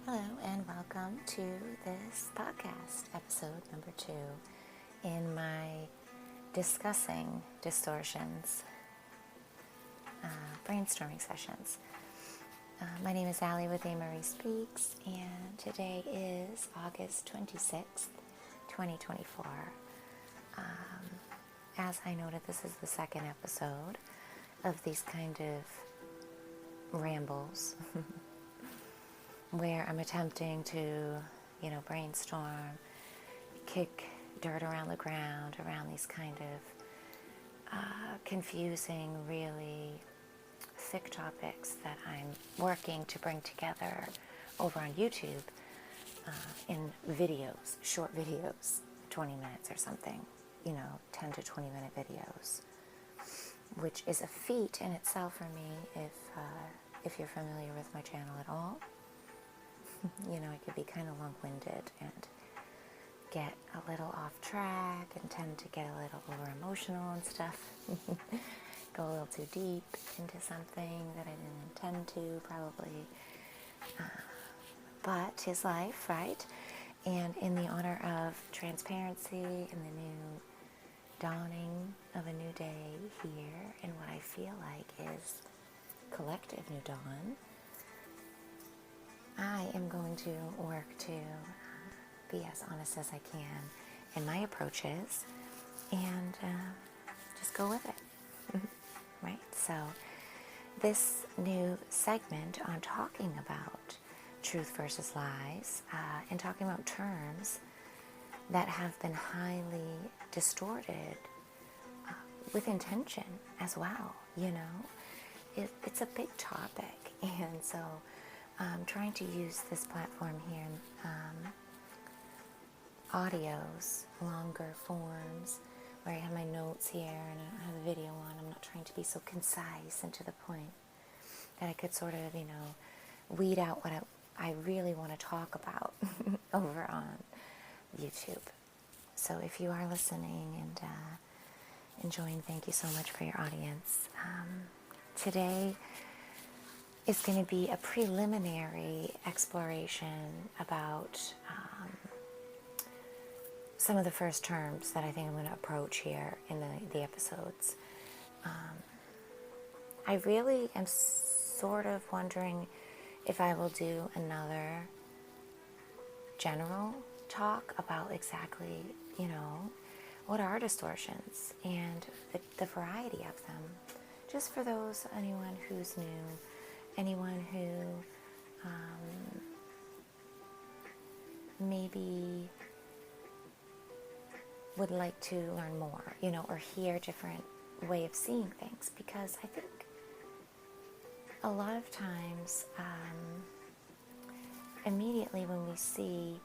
Hello and welcome to this podcast, episode number 2 in my discussing distortions brainstorming sessions. My name is Allie with A. Marie Speaks, and today is August 26th, 2024. As I noted, this is the second episode of these kind of rambles where I'm attempting to, brainstorm, kick dirt around the ground, around these kind of confusing, really thick topics that I'm working to bring together over on YouTube in videos, short videos, 20 minutes or something, 10 to 20 minute videos, which is a feat in itself for me if you're familiar with my channel at all. It could be kind of long-winded and get a little off track and tend to get a little over-emotional and stuff. Go a little too deep into something that I didn't intend to, probably. But 'tis life, right? And in the honor of transparency and the new dawning of a new day here, and what I feel like is collective new dawn, I am going to work to be as honest as I can in my approaches and just go with it, right? So this new segment on talking about truth versus lies and talking about terms that have been highly distorted with intention as well, it's a big topic, and so I'm trying to use this platform here in audios, longer forms, where I have my notes here and I have the video on. I'm not trying to be so concise and to the point that I could sort of, weed out what I really want to talk about over on YouTube. So if you are listening and enjoying, thank you so much for your audience. Today is going to be a preliminary exploration about some of the first terms that I think I'm going to approach here in the episodes. I really am sort of wondering if I will do another general talk about exactly, what are distortions and the variety of them. Just for anyone who's new, anyone who maybe would like to learn more, or hear a different way of seeing things, because I think a lot of times immediately when we see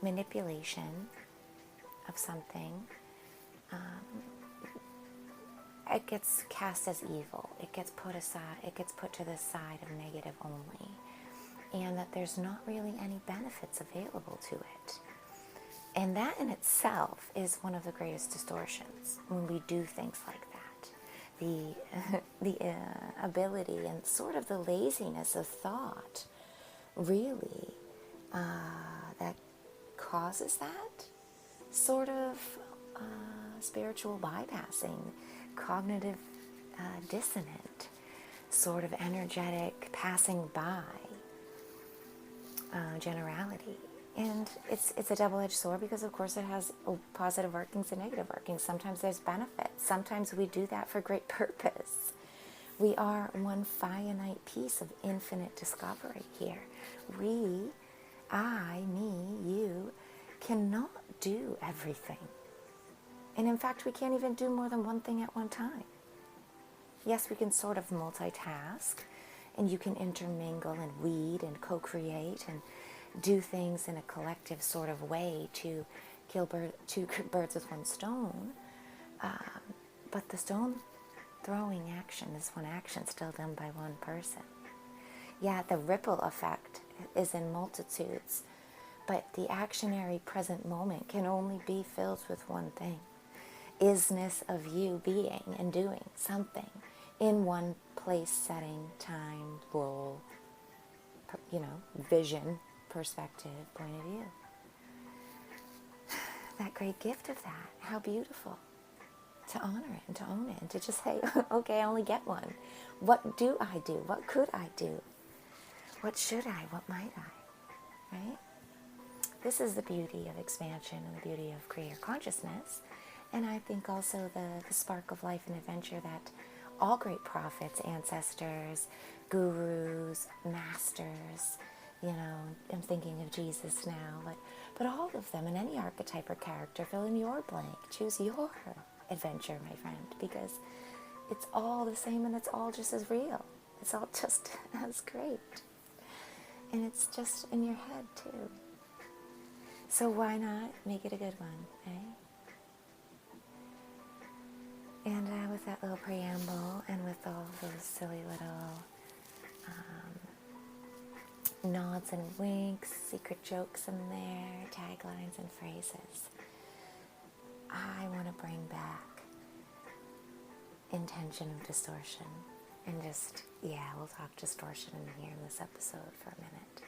manipulation of something, it gets cast as evil. It gets put aside. It gets put to the side of negative only, and that there's not really any benefits available to it. And that in itself is one of the greatest distortions when we do things like that. The ability and sort of the laziness of thought, really, that causes that sort of spiritual bypassing, cognitive dissonant, sort of energetic passing by generality. And it's a double-edged sword, because of course it has positive workings and negative workings. Sometimes there's benefits. Sometimes we do that for great purpose. We are one finite piece of infinite discovery here. We, I, me, you, cannot do everything. And in fact, we can't even do more than one thing at one time. Yes, we can sort of multitask, and you can intermingle and weed and co-create and do things in a collective sort of way to kill two birds with one stone. But the stone throwing action is one action still done by one person. Yeah, the ripple effect is in multitudes, but the actionary present moment can only be filled with one thing. Isness of you being and doing something in one place, setting, time, role, vision, perspective, point of view. That great gift of that, how beautiful. To honor it and to own it and to just say, okay, I only get one. What do I do? What could I do? What should I? What might I? Right? This is the beauty of expansion and the beauty of creator consciousness. And I think also the spark of life and adventure that all great prophets, ancestors, gurus, masters, I'm thinking of Jesus now, but all of them in any archetype or character, fill in your blank. Choose your adventure, my friend, because it's all the same and it's all just as real. It's all just as great. And it's just in your head too. So why not make it a good one, eh? And with that little preamble and with all those silly little nods and winks, secret jokes in there, taglines and phrases, I want to bring back intention of distortion. And just, we'll talk distortion in here in this episode for a minute.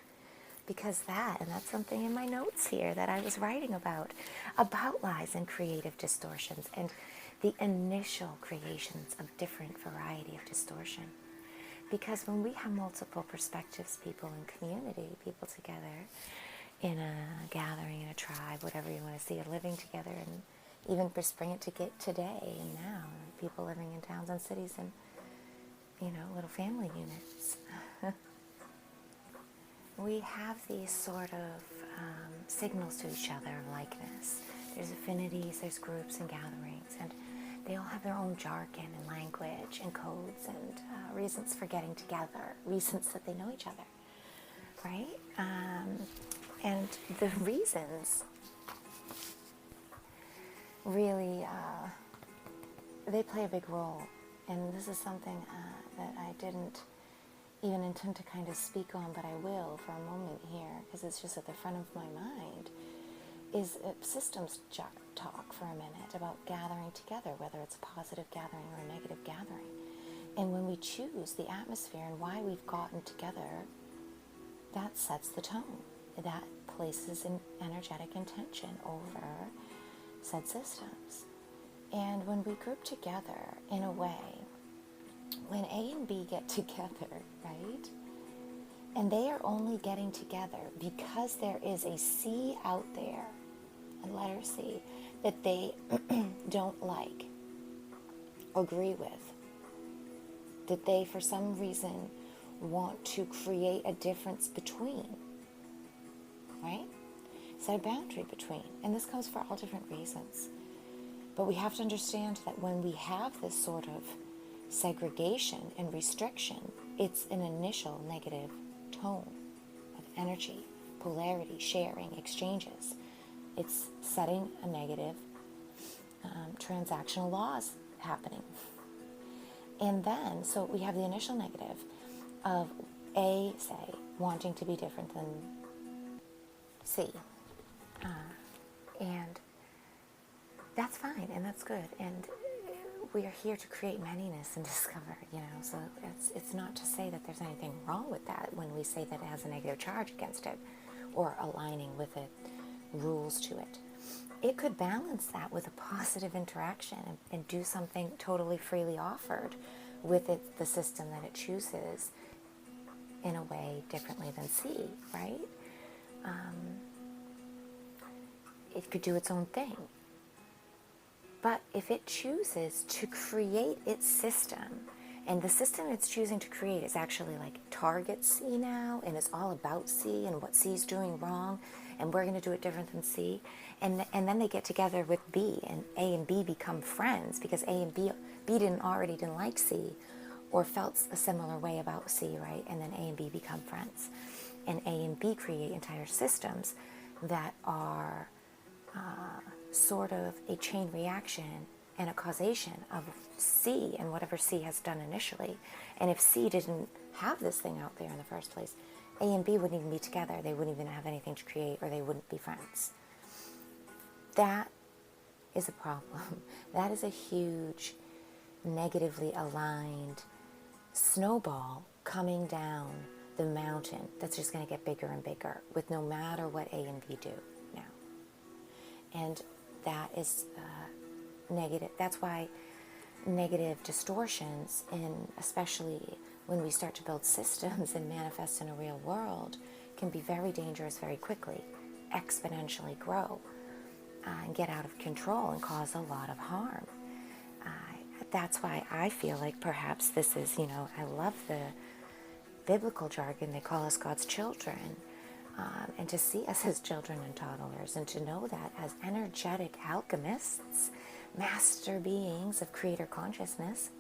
Because that's something in my notes here that I was writing about lies and creative distortions and the initial creations of different variety of distortion. Because when we have multiple perspectives, people in community, people together in a gathering, in a tribe, whatever you want to see, living together, and even just bring it to get today and now, people living in towns and cities and, little family units. We have these sort of signals to each other of likeness. There's affinities, there's groups and gatherings, and they all have their own jargon and language and codes and reasons for getting together, reasons that they know each other, right? And the reasons really, they play a big role. And this is something that I didn't even intend to kind of speak on, but I will for a moment here, because it's just at the front of my mind, is systems talk for a minute about gathering together, whether it's a positive gathering or a negative gathering. And when we choose the atmosphere and why we've gotten together, that sets the tone. That places an energetic intention over said systems. And when we group together in a way, when A and B get together, right? And they are only getting together because there is a C out there, a letter C, that they don't like, agree with, that they for some reason want to create a difference between, right? Set a boundary between. And this comes for all different reasons. But we have to understand that when we have this sort of segregation and restriction, it's an initial negative tone of energy, polarity, sharing, exchanges. It's setting a negative transactional laws happening. And then, so we have the initial negative of A, say, wanting to be different than C. And that's fine, and that's good. And we are here to create manyness and discover, so it's not to say that there's anything wrong with that when we say that it has a negative charge against it or aligning with it, rules to it. It could balance that with a positive interaction and do something totally freely offered with it, the system that it chooses in a way differently than C, right? It could do its own thing. But if it chooses to create its system, and the system it's choosing to create is actually like target C now, and it's all about C and what C's doing wrong, and we're going to do it different than C, and then they get together with B, and A and B become friends because A and B didn't like C, or felt a similar way about C, right? And then A and B become friends, and A and B create entire systems that are sort of a chain reaction and a causation of C and whatever C has done initially. And if C didn't have this thing out there in the first place, A and B wouldn't even be together. They wouldn't even have anything to create, or they wouldn't be friends. That is a problem. That is a huge negatively aligned snowball coming down the mountain that's just going to get bigger and bigger with no matter what A and B do now. And that is negative. That's why negative distortions, in especially when we start to build systems and manifest in a real world, can be very dangerous very quickly, exponentially grow, and get out of control and cause a lot of harm. That's why I feel like perhaps this is, I love the biblical jargon. They call us God's children, and to see us as children and toddlers, and to know that as energetic alchemists, master beings of creator consciousness.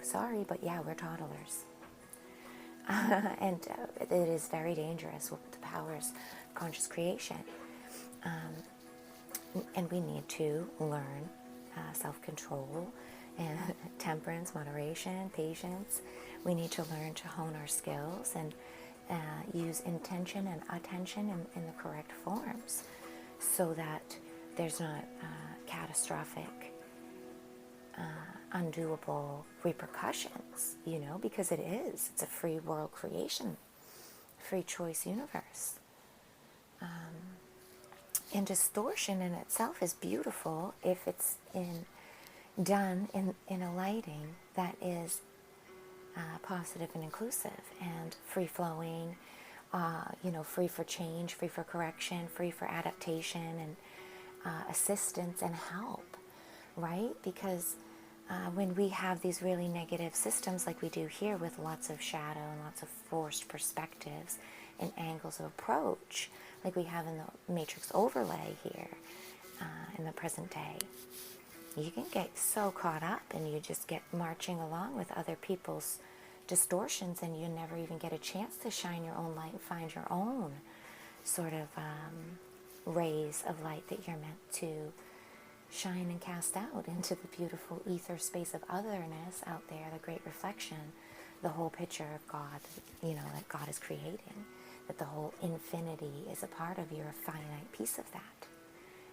Sorry, but yeah, we're toddlers. And it is very dangerous with the powers of conscious creation. And we need to learn self-control and temperance, moderation, patience. We need to learn to hone our skills and use intention and attention in the correct forms, so that there's not catastrophic, undoable repercussions, because it's a free world creation, free choice universe. And distortion in itself is beautiful if it's done in a lighting that is positive and inclusive and free-flowing, free for change, free for correction, free for adaptation and assistance and help, right? Because when we have these really negative systems like we do here, with lots of shadow and lots of forced perspectives and angles of approach, like we have in the matrix overlay here in the present day, you can get so caught up and you just get marching along with other people's distortions, and you never even get a chance to shine your own light and find your own sort of rays of light that you're meant to shine and cast out into the beautiful ether space of otherness out there, the great reflection, the whole picture of God, that God is creating, that the whole infinity is a part of. You're a finite piece of that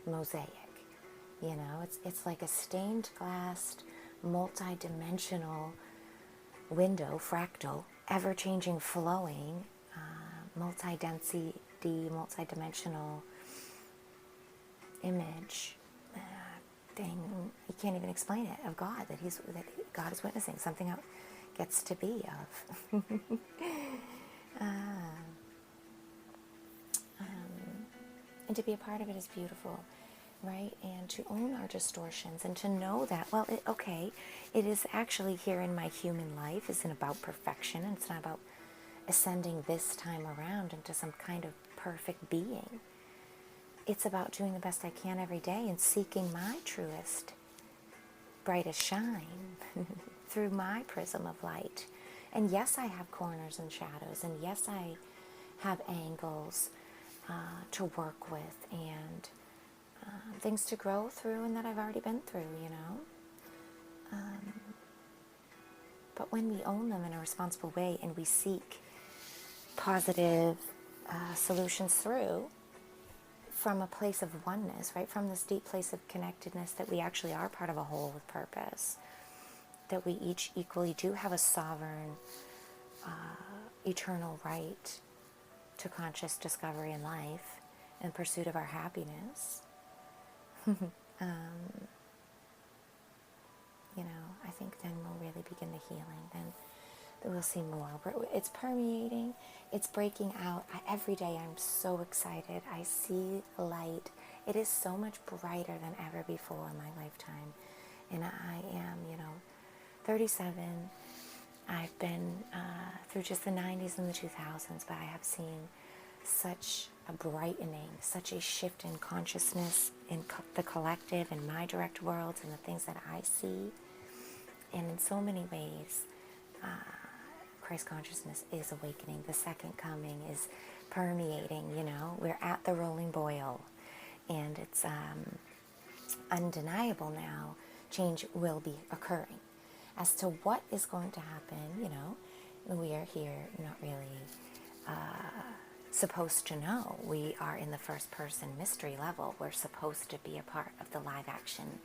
mosaic. It's like a stained glass, multi-dimensional window, fractal, ever-changing, flowing, multi-density, multi-dimensional image thing. You can't even explain it, of God, that God is witnessing something out gets to be of. And to be a part of it is beautiful, right? And to own our distortions and to know that, it is actually here in my human life isn't about perfection, and it's not about ascending this time around into some kind of perfect being. It's about doing the best I can every day and seeking my truest, brightest shine through my prism of light. And yes, I have corners and shadows, and yes, I have angles to work with, and things to grow through, and that I've already been through, but when we own them in a responsible way and we seek positive solutions through from a place of oneness, right, from this deep place of connectedness, that we actually are part of a whole with purpose, that we each equally do have a sovereign, eternal right to conscious discovery in life in pursuit of our happiness. I think then we'll really begin the healing. Then we'll see more. It's permeating. It's breaking out. Every day I'm so excited. I see light. It is so much brighter than ever before in my lifetime. And I am, 37. I've been through just the 90s and the 2000s, but I have seen such a brightening, such a shift in consciousness in the collective, in my direct worlds, and the things that I see. And in so many ways, Christ consciousness is awakening. The second coming is permeating, We're at the rolling boil. And it's undeniable now. Change will be occurring. As to what is going to happen, we are here not really supposed to know. We are in the first person mystery level. We're supposed to be a part of the live action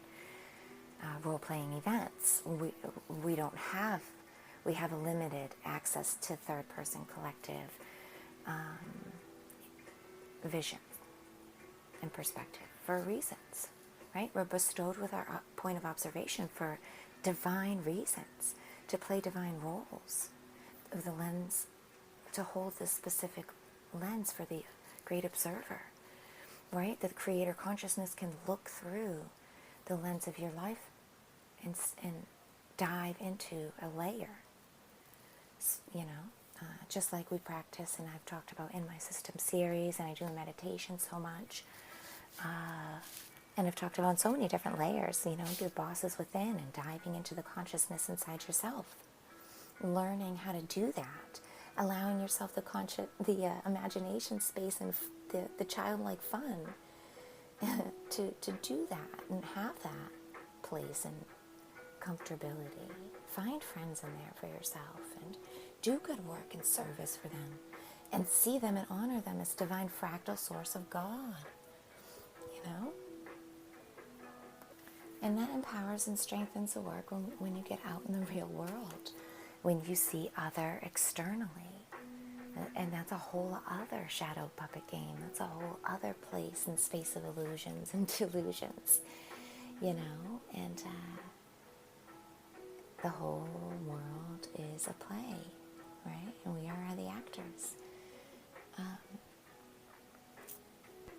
role-playing events. We don't have we have a limited access to third-person collective vision and perspective for reasons, right? We're bestowed with our point of observation for divine reasons, to play divine roles of the lens, to hold this specific lens for the great observer, right? The creator consciousness can look through the lens of your life and dive into a layer, just like we practice, and I've talked about in my system series, and I do in meditation so much, and I've talked about so many different layers, your bosses within, and diving into the consciousness inside yourself, learning how to do that, allowing yourself the imagination space and the childlike fun to do that and have that place and comfortability. Find friends in there for yourself and do good work and service for them, and see them and honor them as divine fractal source of God, And that empowers and strengthens the work when you get out in the real world, when you see other externally. And that's a whole other shadow puppet game. That's a whole other place and space of illusions and delusions, and the whole world is a play, right? And we are the actors.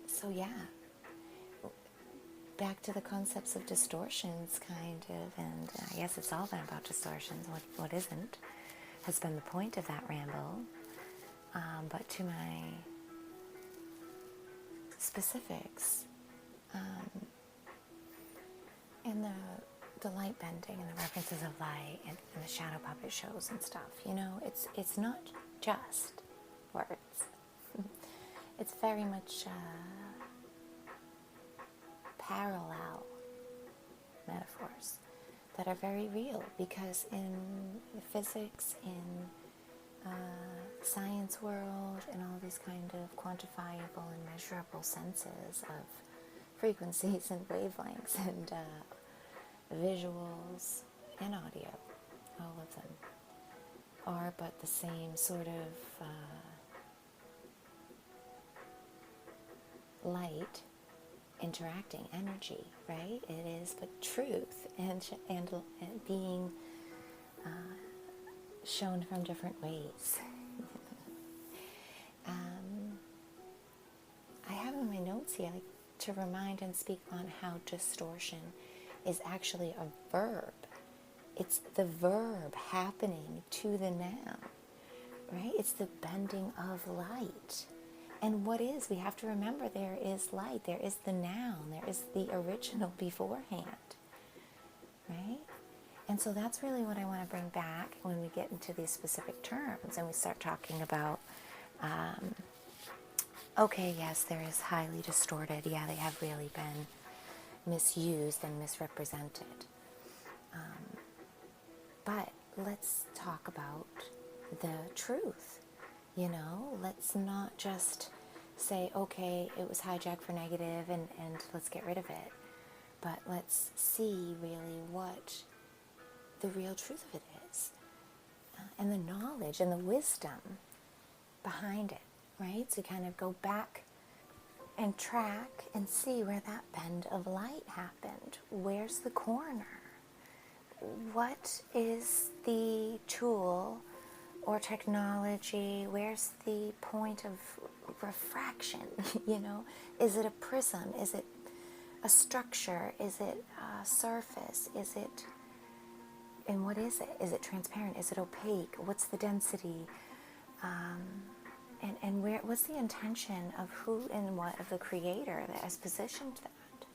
So yeah, back to the concepts of distortions, kind of, and I guess it's all been about distortions. What isn't has been the point of that ramble. But to my specifics, in the light bending and the references of light and the shadow puppet shows and stuff, it's not just words. It's very much parallel metaphors that are very real, because in physics, in science world, and all these kind of quantifiable and measurable senses of frequencies and wavelengths and visuals and audio, all of them are but the same sort of light interacting energy, right? It is but truth and being shown from different ways. I have in my notes here to remind and speak on how distortion is actually a verb. It's the verb happening to the noun, right? It's the bending of light. And what is? We have to remember there is light, there is the noun, there is the original beforehand, right? And so that's really what I want to bring back when we get into these specific terms and we start talking about, okay, yes, there is highly distorted. Yeah, they have really been misused and misrepresented. But let's talk about the truth. Let's not just say, okay, it was hijacked for negative and let's get rid of it. But let's see really what the real truth of it is, and the knowledge and the wisdom behind it, right? So kind of go back and track and see where that bend of light happened. Where's the corner? What is the tool or technology? Where's the point of refraction? Is it a prism? Is it a structure? Is it a surface? And what is it? Is it transparent? Is it opaque? What's the density? And what's the intention of who and what of the creator that has positioned that?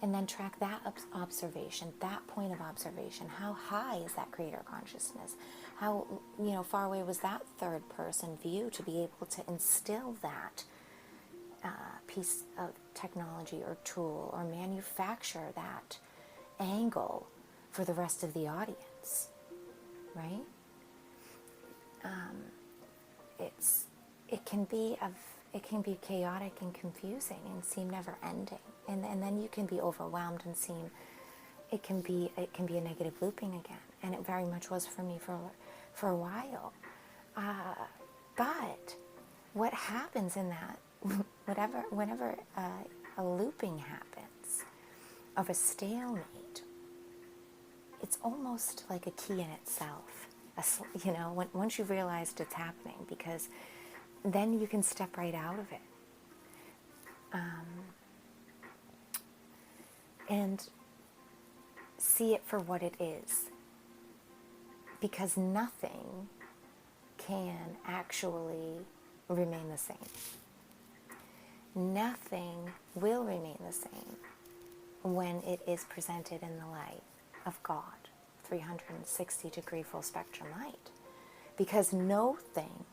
And then track that observation, that point of observation. How high is that creator consciousness? How far away was that third person view to be able to instill that piece of technology or tool, or manufacture that angle for the rest of the audience, right? It can be chaotic and confusing and seem never ending, and then you can be overwhelmed and it can be a negative looping again. and it very much was for me for a while. But what happens in that, whenever a looping happens of a stalemate, it's almost like a key in itself. Once you've realized it's happening, because then you can step right out of it. And see it for what it is. Because nothing can actually remain the same. Nothing will remain the same when it is presented in the light of God, 360-degree full spectrum light. Because no thing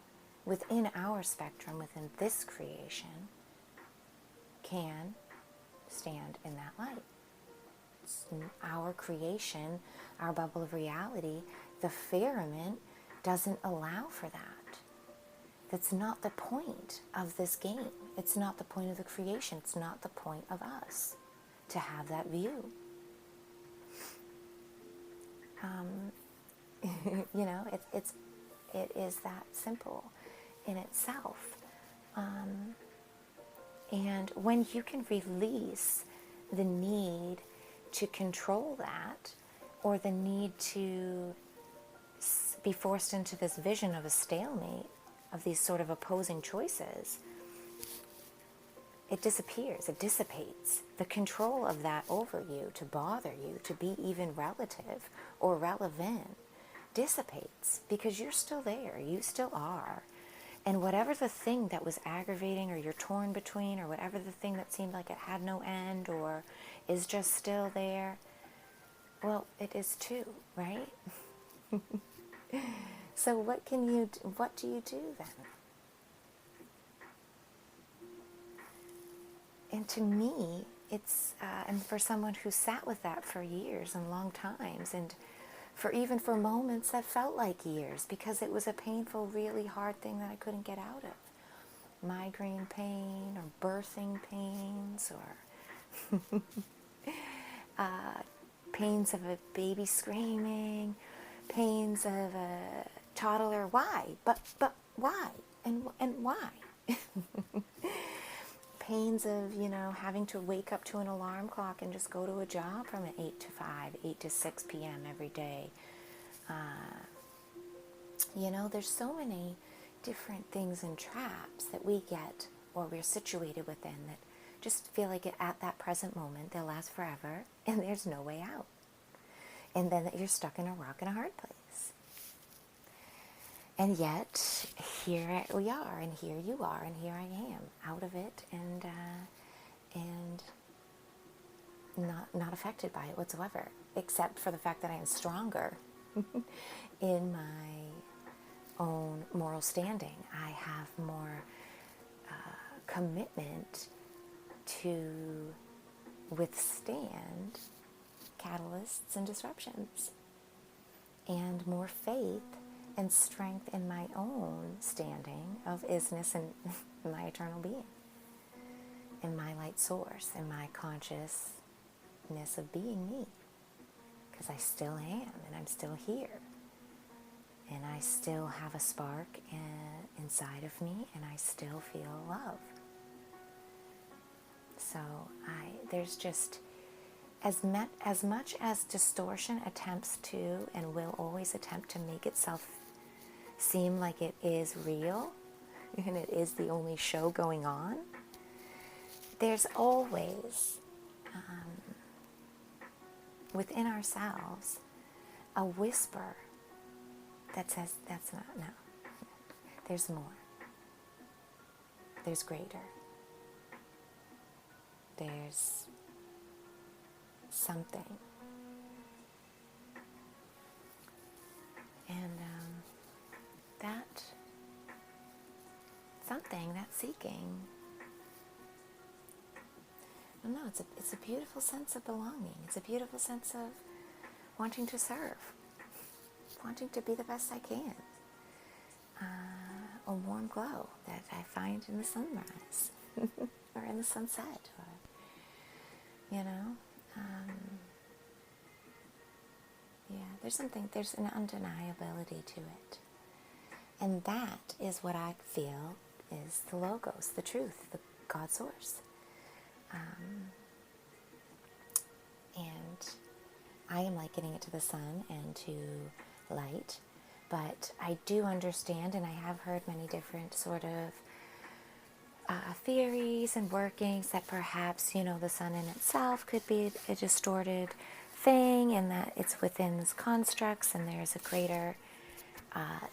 within our spectrum, within this creation, can stand in that light. It's our creation, our bubble of reality, the firmament doesn't allow for that. That's not the point of this game. It's not the point of the creation. It's not the point of us to have that view. It is that simple in itself. And when you can release the need to control that, or the need to be forced into this vision of a stalemate, of these sort of opposing choices, it disappears, it dissipates. The control of that over you, to bother you, to be even relative or relevant, dissipates, because you're still there, you still are. And whatever the thing that was aggravating, or you're torn between, or whatever the thing that seemed like it had no end, or is just still there, well, it is too, right? So what do you do then? And to me, it's, and for someone who sat with that for years and long times, and even for moments that felt like years, because it was a painful, really hard thing that I couldn't get out of. Migraine pain, or birthing pains, or pains of a baby screaming, pains of a toddler. Why? But why? And why? Pains of, having to wake up to an alarm clock and just go to a job from 8 to 5, 8 to 6 p.m. every day. There's so many different things and traps that we get, or we're situated within, that just feel like at that present moment they'll last forever and there's no way out. And then that you're stuck in a rock and a hard place. And yet, here we are, and here you are, and here I am, out of it, and not affected by it whatsoever, except for the fact that I am stronger in my own moral standing. I have more commitment to withstand catalysts and disruptions, and more faith and strength in my own standing of isness and my eternal being, in my light source, in my consciousness of being me, because I still am, and I'm still here, and I still have a spark inside of me, and I still feel love. So there's just, as much as distortion attempts to, and will always attempt to, make itself seem like it is real, and it is the only show going on, there's always within ourselves a whisper that says, that's not, no, there's more, there's greater, there's something. And that something, that seeking, I don't know, it's a beautiful sense of belonging. It's a beautiful sense of wanting to serve, wanting to be the best I can. A warm glow that I find in the sunrise or in the sunset, or, Yeah, there's an undeniability to it. And that is what I feel is the Logos, the truth, the God source. And I am likening it to the sun and to light. But I do understand, and I have heard many different sort of theories and workings that perhaps, the sun in itself could be a distorted thing, and that it's within these constructs and there's a greater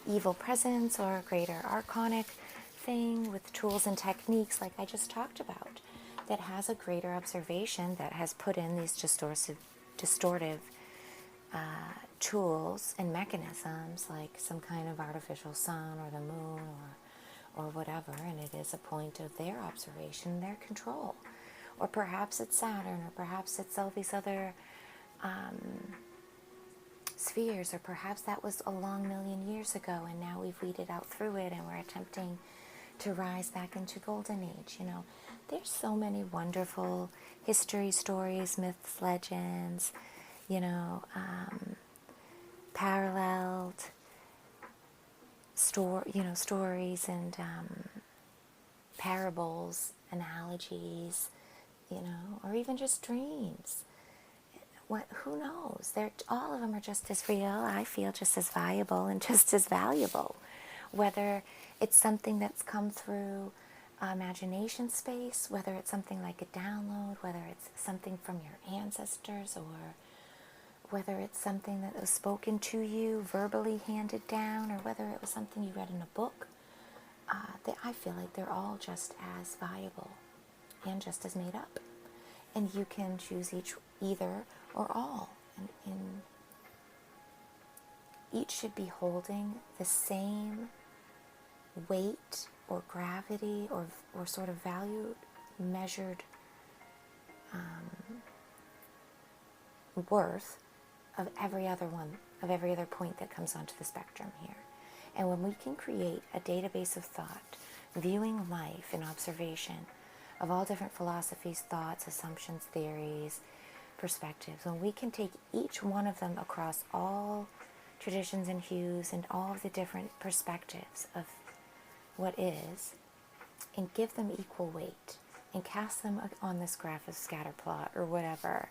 evil presence or a greater archonic thing with tools and techniques like I just talked about that has a greater observation, that has put in these distortive tools and mechanisms like some kind of artificial sun or the moon or whatever, and it is a point of their observation, their control. Or perhaps it's Saturn, or perhaps it's all these other spheres, or perhaps that was a long million years ago and now we've weeded out through it and we're attempting to rise back into golden age. There's so many wonderful history stories, myths, legends, paralleled stories and parables, analogies, or even just dreams. Who knows? All of them are just as real, I feel, just as viable and just as valuable. Whether it's something that's come through imagination space, whether it's something like a download, whether it's something from your ancestors, or whether it's something that was spoken to you, verbally handed down, or whether it was something you read in a book, I feel like they're all just as valuable and just as made up. And you can choose either or all. And each should be holding the same weight or gravity or sort of value measured worth of every other point that comes onto the spectrum here. And when we can create a database of thought, viewing life and observation of all different philosophies, thoughts, assumptions, theories, perspectives, when we can take each one of them across all traditions and hues and all of the different perspectives of what is, and give them equal weight, and cast them on this graph of scatter plot or whatever,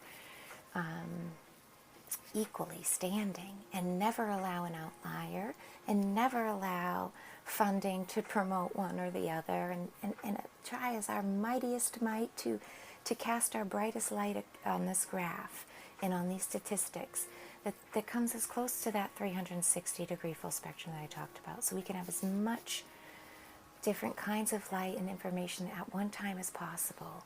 equally standing, and never allow an outlier, and never allow funding to promote one or the other, and try as our mightiest might to cast our brightest light on this graph and on these statistics that comes as close to that 360-degree full spectrum that I talked about, so we can have as much different kinds of light and information at one time as possible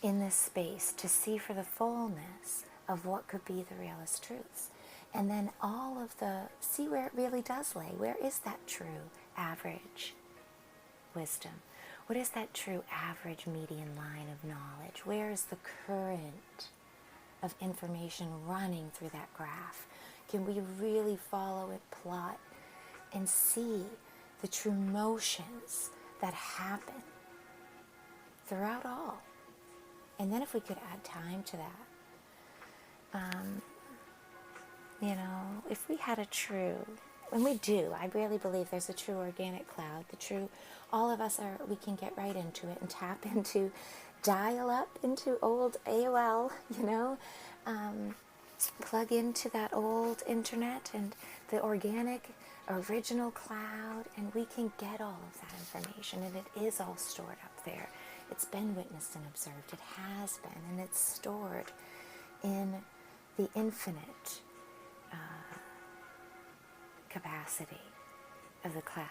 in this space to see for the fullness of what could be the realist truths. And then see where it really does lay. Where is that true average wisdom? What is that true average median line of knowledge? Where is the current of information running through that graph? Can we really follow it, plot, and see the true motions that happen throughout all? And then if we could add time to that, if we had a true, and we do, I really believe there's a true organic cloud, all of us we can get right into it and tap into, dial up into old AOL, plug into that old internet and the organic original cloud, and we can get all of that information, and it is all stored up there. It's been witnessed and observed. It has been, and it's stored in the infinite capacity of the cloud.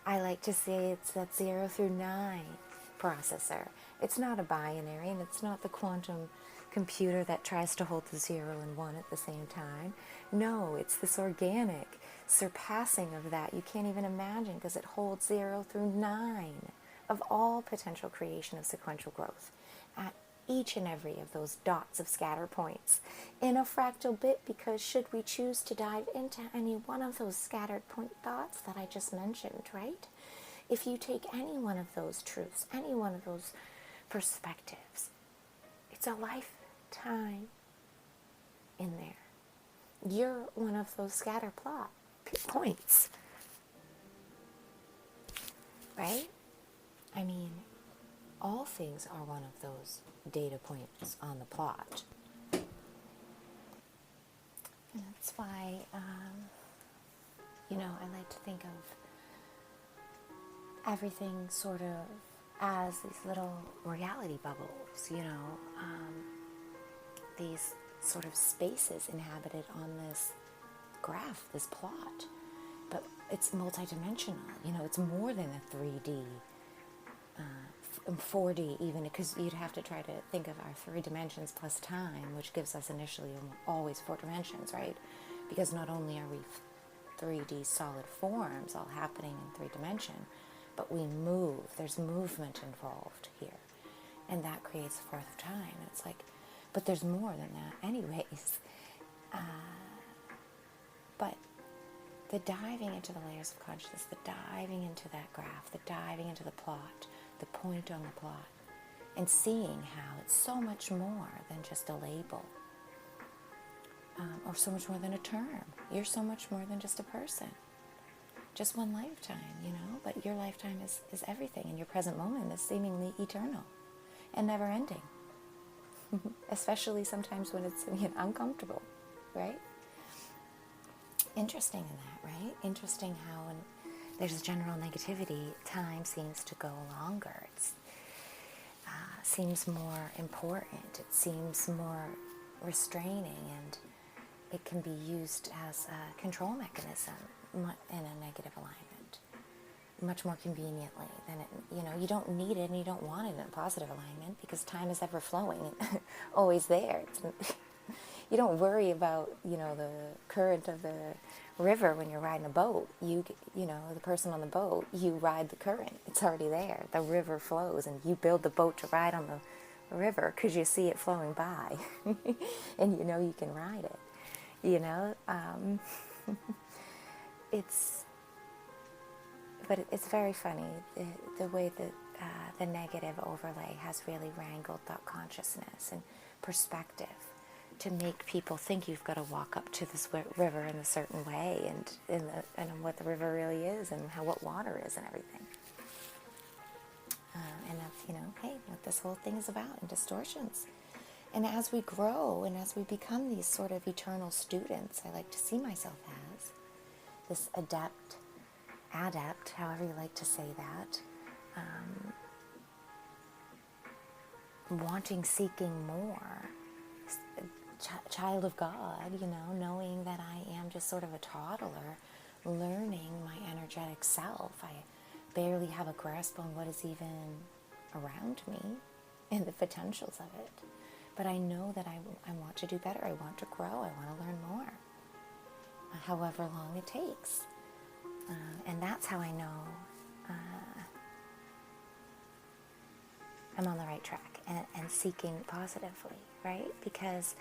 I like to say it's that 0 through 9 processor. It's not a binary, and it's not the quantum computer that tries to hold the 0 and 1 at the same time. No, it's this organic surpassing of that. You can't even imagine, because it holds 0 through 9 of all potential creation of sequential growth at each and every of those dots of scatter points in a fractal bit, because should we choose to dive into any one of those scattered point dots that I just mentioned, right? If you take any one of those truths, any one of those perspectives, it's a lifetime in there. You're one of those scatter plot points, right? I mean, all things are one of those data points on the plot. And that's why, I like to think of everything sort of as these little reality bubbles, these sort of spaces inhabited on this graph, this plot. But it's multidimensional, it's more than a 3D, 4D even, because you'd have to try to think of our 3 dimensions plus time, which gives us initially always 4 dimensions, right? Because not only are we 3D solid forms all happening in 3 dimension, but we move. There's movement involved here. And that creates a fourth of time. And it's like, but there's more than that anyways. But the diving into the layers of consciousness, the diving into that graph, the diving into the plot, the point on the plot, and seeing how it's so much more than just a label, or so much more than a term. You're so much more than just a person. Just one lifetime, but your lifetime is everything, and your present moment is seemingly eternal and never ending. Especially sometimes when it's uncomfortable, right? Interesting in that, right? Interesting how when there's general negativity, time seems to go longer. It seems more important. It seems more restraining, and it can be used as a control mechanism in a negative alignment much more conveniently than it, you don't need it and you don't want it in a positive alignment, because time is ever flowing and always there. You don't worry about, the current of the river when you're riding a boat. The person on the boat, you ride the current. It's already there. The river flows, and you build the boat to ride on the river because you see it flowing by, and you can ride it. It's very funny the way that the negative overlay has really wrangled thought consciousness and perspective to make people think you've got to walk up to this river in a certain way, and what the river really is, and what water is, and everything. And that's, hey, what this whole thing is about, and distortions. And as we grow, and as we become these sort of eternal students, I like to see myself as this adept, however you like to say that, seeking more, child of God, knowing that I am just sort of a toddler, learning my energetic self. I barely have a grasp on what is even around me and the potentials of it. But I know that I want to do better. I want to grow. I want to learn more, however long it takes. And that's how I know I'm on the right track and seeking positively, right? Because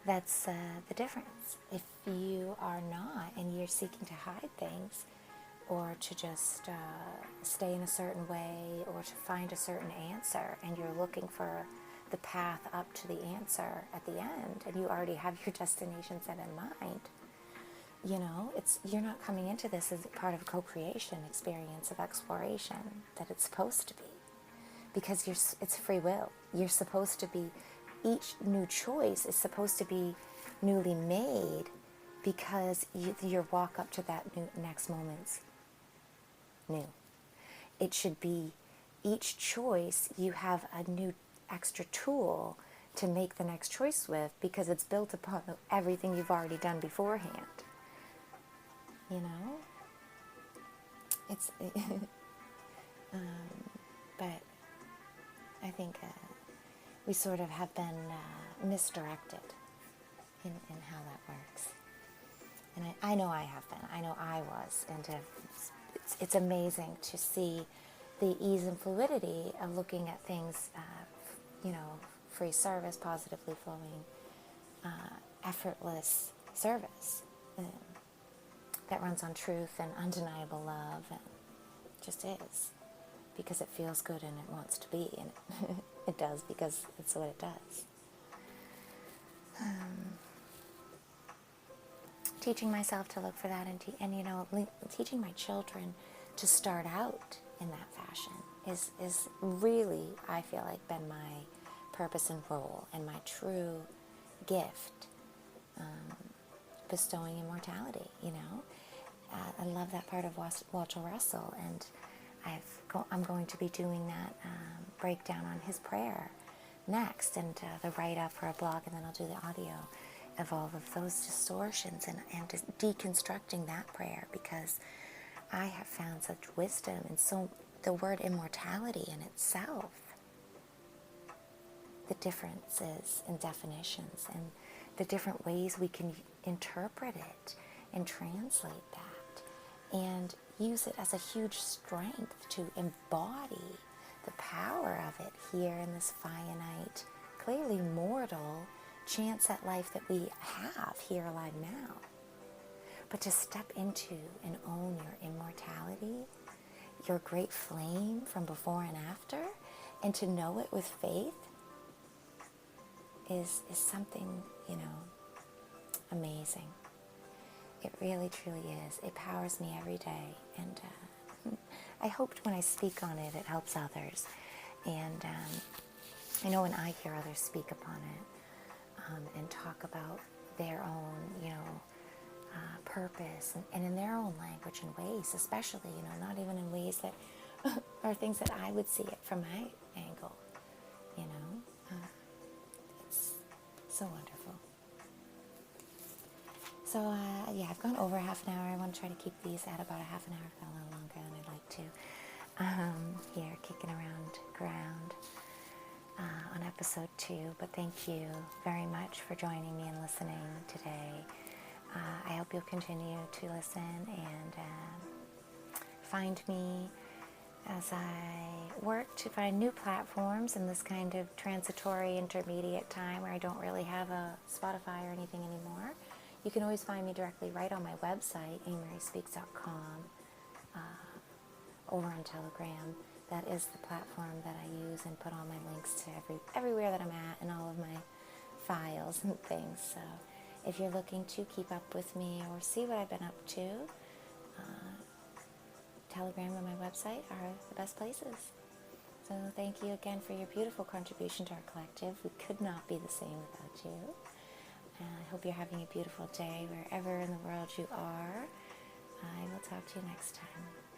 that's the difference. If you are not, and you're seeking to hide things, or to just stay in a certain way, or to find a certain answer, and you're looking for the path up to the answer at the end, and you already have your destination set in mind, you're not coming into this as part of a co-creation experience of exploration that it's supposed to be, because it's free will. You're supposed to be, each new choice is supposed to be newly made, because your walk up to that next moment's new. It should be, each choice you have a new extra tool to make the next choice with, because it's built upon everything you've already done beforehand. It's but I think we sort of have been misdirected in how that works. And I know I have been. I know I was. And it's amazing to see the ease and fluidity of looking at things, free service, positively flowing, effortless service that runs on truth and undeniable love, and just is, because it feels good and it wants to be, and it does, because it's what it does. teaching myself to look for that, and you know, teaching my children to start out in that fashion is really, I feel like, been my purpose and role and my true gift, bestowing immortality, you know. I love that part of Walter Russell, and I'm going to be doing that breakdown on his prayer next, and the write-up for a blog, and then I'll do the audio of all of those distortions and just deconstructing that prayer, because I have found such wisdom in the word immortality in itself, the differences in definitions and the different ways we can interpret it and translate that and use it as a huge strength to embody the power of it here in this finite, clearly mortal chance at life that we have here alive now. But to step into and own your immortality, your great flame from before and after, and to know it with faith is something, you know, amazing. It really, truly is. It powers me every day, and I hoped when I speak on it, it helps others. And I know when I hear others speak upon it and talk about their own, you know, purpose and in their own language and ways, especially, you know, not even in ways that are things that I would see it from my angle, you know. It's so wonderful. So, yeah, I've gone over half an hour. I want to try to keep these at about a half an hour. I've gone a little longer than I'd like to. Here, kicking around ground on episode 2. But thank you very much for joining me and listening today. I hope you'll continue to listen and find me as I work to find new platforms in this kind of transitory intermediate time where I don't really have a Spotify or anything anymore. You can always find me directly right on my website, amariespeaks.com, over on Telegram. That is the platform that I use and put all my links to everywhere that I'm at and all of my files and things. So if you're looking to keep up with me or see what I've been up to, Telegram and my website are the best places. So thank you again for your beautiful contribution to our collective. We could not be the same without you. I hope you're having a beautiful day wherever in the world you are. I will talk to you next time.